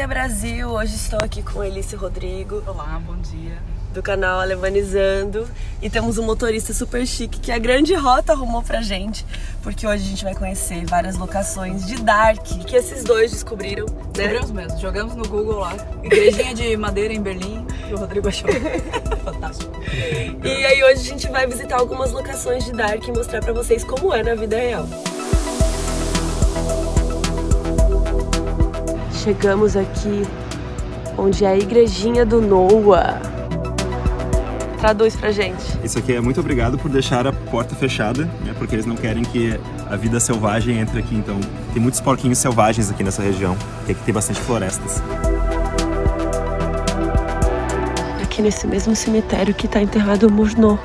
Brasil! Hoje estou aqui com Elice e Rodrigo. Olá, bom dia. Do canal Alemanizando. E temos um motorista super chique que a Grande Rota arrumou pra gente. Porque hoje a gente vai conhecer várias locações de Dark que esses dois descobriram, né? Descobrimos mesmo. Jogamos no Google lá. Igrejinha de madeira em Berlim. E o Rodrigo achou. Fantástico. E aí hoje a gente vai visitar algumas locações de Dark e mostrar pra vocês como é na vida real. Chegamos aqui onde é a Igrejinha do Noah. Traduz pra gente. Isso aqui é muito obrigado por deixar a porta fechada, né? Porque eles não querem que a vida selvagem entre aqui. Então tem muitos porquinhos selvagens aqui nessa região, que aqui tem bastante florestas. Aqui nesse mesmo cemitério que tá enterrado o Murnau,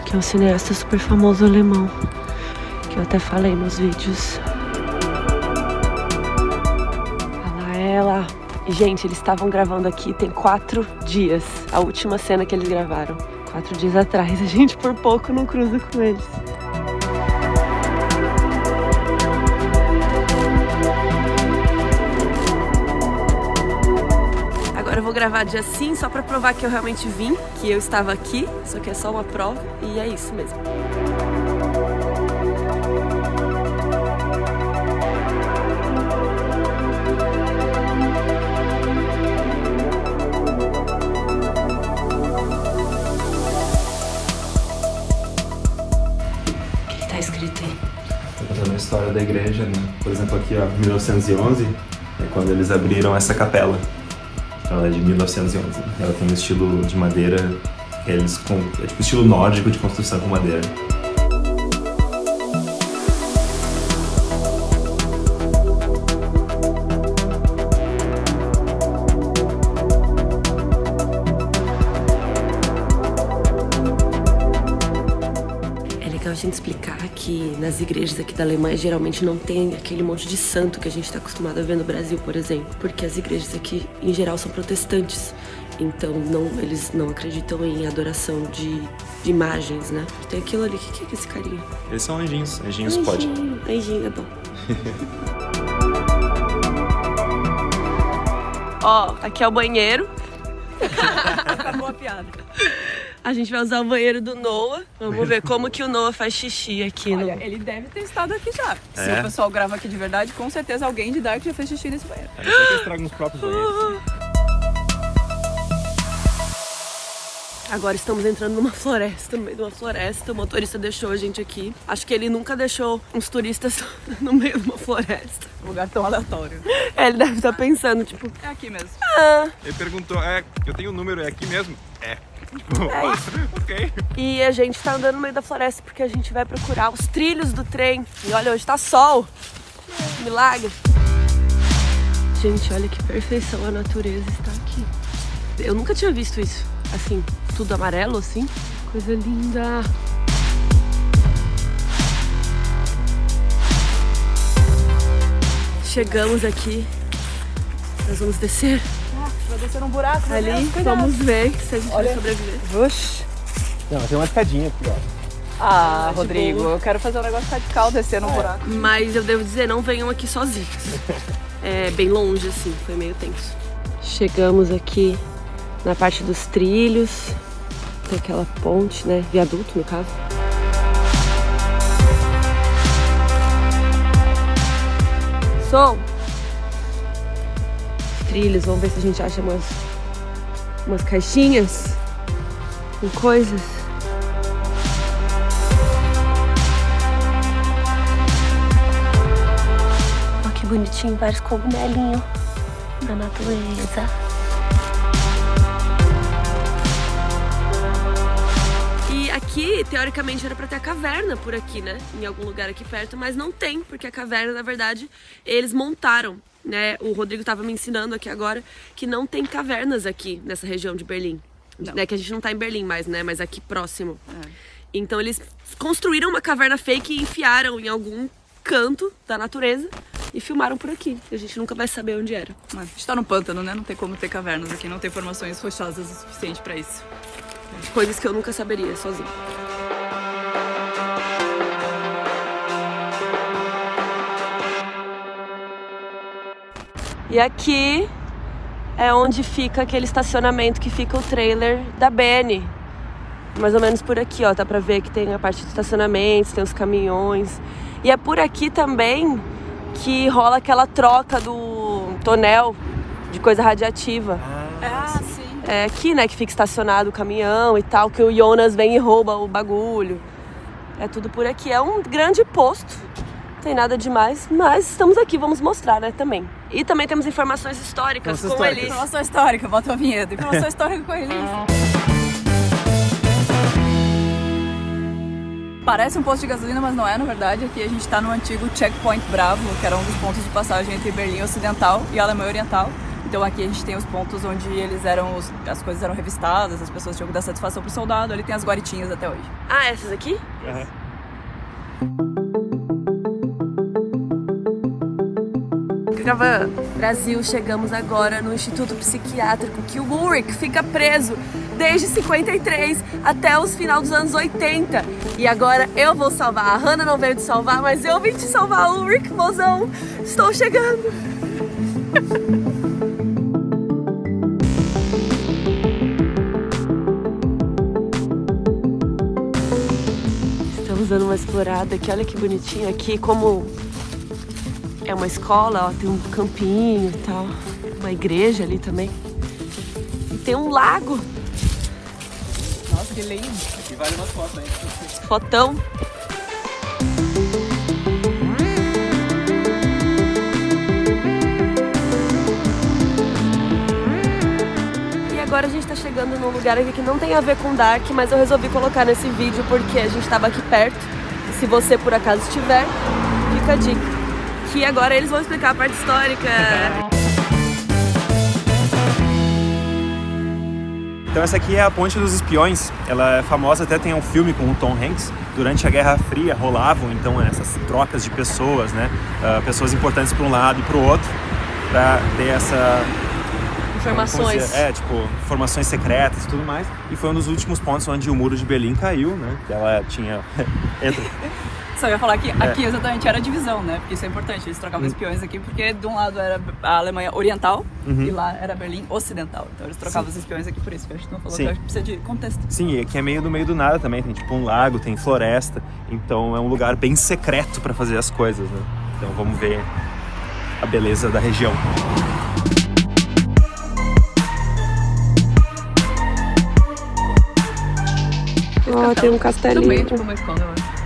que é um cineasta super famoso alemão, que eu até falei nos vídeos. Ela. E, gente, eles estavam gravando aqui tem 4 dias. A última cena que eles gravaram. 4 dias atrás. A gente por pouco não cruza com eles. Agora eu vou gravar dia sim, só pra provar que eu realmente vim. Que eu estava aqui. Isso aqui é só uma prova. E é isso mesmo. Escrito aí. Tô contando a história da igreja, né? Por exemplo, aqui, ó, 1911 é quando eles abriram essa capela. Ela é de 1911. Ela tem um estilo de madeira, é tipo estilo nórdico de construção com madeira. A gente explicar que nas igrejas aqui da Alemanha geralmente não tem aquele monte de santo que a gente está acostumado a ver no Brasil, por exemplo, porque as igrejas aqui em geral são protestantes, então eles não acreditam em adoração de imagens, né? Tem aquilo ali, o que é esse carinha? Eles são anjinhos, anjinhos pode. Anjinho é bom. Ó, aqui é o banheiro. Acabou a piada. A gente vai usar o banheiro do Noah. Vamos ver como que o Noah faz xixi aqui. Olha, ele deve ter estado aqui já. Se o pessoal grava aqui de verdade, com certeza alguém de Dark já fez xixi nesse banheiro. A não ser que eles tragam os próprios banheiros. Agora estamos entrando numa floresta, no meio de uma floresta. O motorista deixou a gente aqui. Acho que ele nunca deixou uns turistas no meio de uma floresta. Um lugar tão aleatório. Ele deve estar pensando, tipo... É aqui mesmo. Ele perguntou, eu tenho um número, é aqui mesmo? É. É isso. Ok. E a gente tá andando no meio da floresta porque a gente vai procurar os trilhos do trem. E olha, hoje tá sol. Milagre. Gente, olha que perfeição, a natureza está aqui. Eu nunca tinha visto isso. Assim, tudo amarelo, assim. Coisa linda. Chegamos aqui. Nós vamos descer. Vai descer um buraco. Ali, vamos ver se a gente vai sobreviver. Oxi. Não, tem uma escadinha aqui, ó. Ah, Rodrigo, eu quero fazer um negócio radical, descer num buraco. Mas eu devo dizer, não venham aqui sozinhos. É bem longe, assim, foi meio tenso. Chegamos aqui na parte dos trilhos. Tem aquela ponte, né? Viaduto, no caso. Som! Trilhos, vamos ver se a gente acha umas caixinhas com coisas. Olha que bonitinho, vários cogumelinhos da natureza. E aqui, teoricamente, era pra ter a caverna por aqui, né? Em algum lugar aqui perto, mas não tem, porque a caverna, na verdade, eles montaram. Né? O Rodrigo estava me ensinando aqui agora que não tem cavernas aqui nessa região de Berlim. Né? Que a gente não tá em Berlim mais, né? Mas aqui próximo. Então eles construíram uma caverna fake e enfiaram em algum canto da natureza e filmaram por aqui. A gente nunca vai saber onde era. A gente tá no pântano, né? Não tem como ter cavernas aqui, não tem formações rochosas o suficiente pra isso. Coisas que eu nunca saberia sozinha. E aqui é onde fica aquele estacionamento que fica o trailer da BN. Mais ou menos por aqui, ó, dá pra ver que tem a parte de estacionamentos, tem os caminhões. E é por aqui também que rola aquela troca do tonel de coisa radiativa. Ah, sim. É aqui, né, que fica estacionado o caminhão e tal, que o Jonas vem e rouba o bagulho. É tudo por aqui. É um grande posto, não tem nada demais, mas estamos aqui, vamos mostrar, né, também. E também temos informações históricas com a Elis. Informação histórica, bota a vinheta. Informação histórica com a Elis. Parece um posto de gasolina, mas não é, na verdade. Aqui a gente está no antigo Checkpoint Bravo, que era um dos pontos de passagem entre Berlim Ocidental e Alemanha Oriental. Então aqui a gente tem os pontos onde as coisas eram revistadas, as pessoas tinham que dar satisfação pro soldado. Ali tem as guaritinhas até hoje. Ah, essas aqui? Uhum. Brasil, chegamos agora no Instituto Psiquiátrico que o Ulrich fica preso desde 53 até os final dos anos 80. E agora eu vou salvar. A Hannah não veio te salvar, mas eu vim te salvar, Ulrich, mozão. Estou chegando. Estamos dando uma explorada aqui. Olha que bonitinho aqui, como é uma escola, ó, tem um campinho e tal, uma igreja ali também. E tem um lago. Nossa, que lindo. Aqui vale umas fotos, hein? Fotão. E agora a gente tá chegando num lugar aqui que não tem a ver com Dark, mas eu resolvi colocar nesse vídeo porque a gente tava aqui perto. E se você por acaso estiver, fica a dica. Que agora eles vão explicar a parte histórica. Então essa aqui é a Ponte dos Espiões. Ela é famosa, até tem um filme com o Tom Hanks. Durante a Guerra Fria rolavam então essas trocas de pessoas, né? Pessoas importantes para um lado e para o outro, para ter essa Informações. Informações secretas e tudo mais. E foi um dos últimos pontos onde o Muro de Berlim caiu, né? Ela tinha... Só ia falar que aqui exatamente era a divisão, né? Porque isso é importante, eles trocavam espiões aqui porque de um lado era a Alemanha Oriental e lá era Berlim Ocidental. Então eles trocavam os espiões aqui por isso, que a gente não falou, que eu acho que precisa de contexto. Sim, e aqui é meio no meio do nada também, tem tipo um lago, tem floresta, então é um lugar bem secreto para fazer as coisas, né? Então vamos ver a beleza da região. Ó, tem um castelinho. Também, tipo uma escola, eu acho.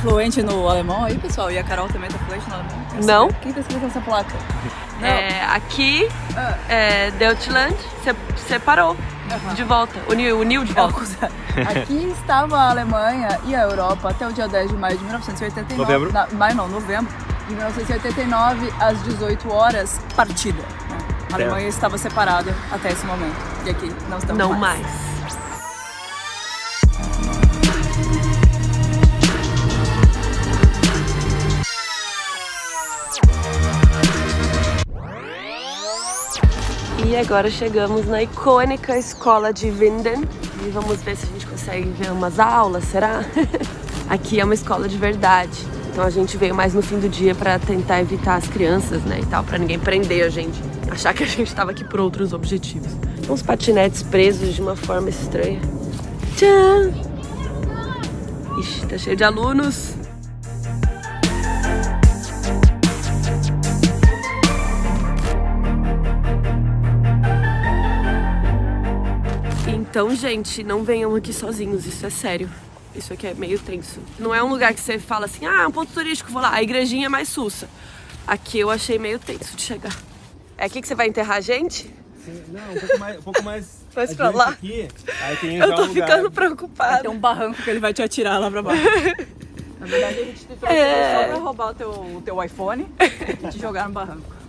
Fluente no alemão aí, pessoal? E a Carol também tá fluente no alemão? Não. Quem tá escrevendo essa placa? Aqui, Deutschland, separou de volta, uniu de volta. Aqui estava a Alemanha e a Europa até o dia 10 de maio de 1989. Novembro? Novembro de 1989, às 18 horas, partida. A Alemanha estava separada até esse momento. E aqui não estamos mais. E agora chegamos na icônica escola de Winden e vamos ver se a gente consegue ver umas aulas, será? Aqui é uma escola de verdade, então a gente veio mais no fim do dia para tentar evitar as crianças, né, e tal, para ninguém prender a gente, achar que a gente estava aqui por outros objetivos. Uns patinetes presos de uma forma estranha. Tchau! Ixi, tá cheio de alunos. Então, gente, não venham aqui sozinhos, isso é sério. Isso aqui é meio tenso. Não é um lugar que você fala assim, ah, é um ponto turístico, vou lá. A igrejinha é mais sussa. Aqui eu achei meio tenso de chegar. É aqui que você vai enterrar a gente? Sim, não, um pouco mais Mas pra lá? Aqui, aí tem eu tô ficando preocupada. Tem um barranco que ele vai te atirar lá pra baixo. Na verdade, a gente te trouxe só pra roubar o teu iPhone e te jogar no barranco.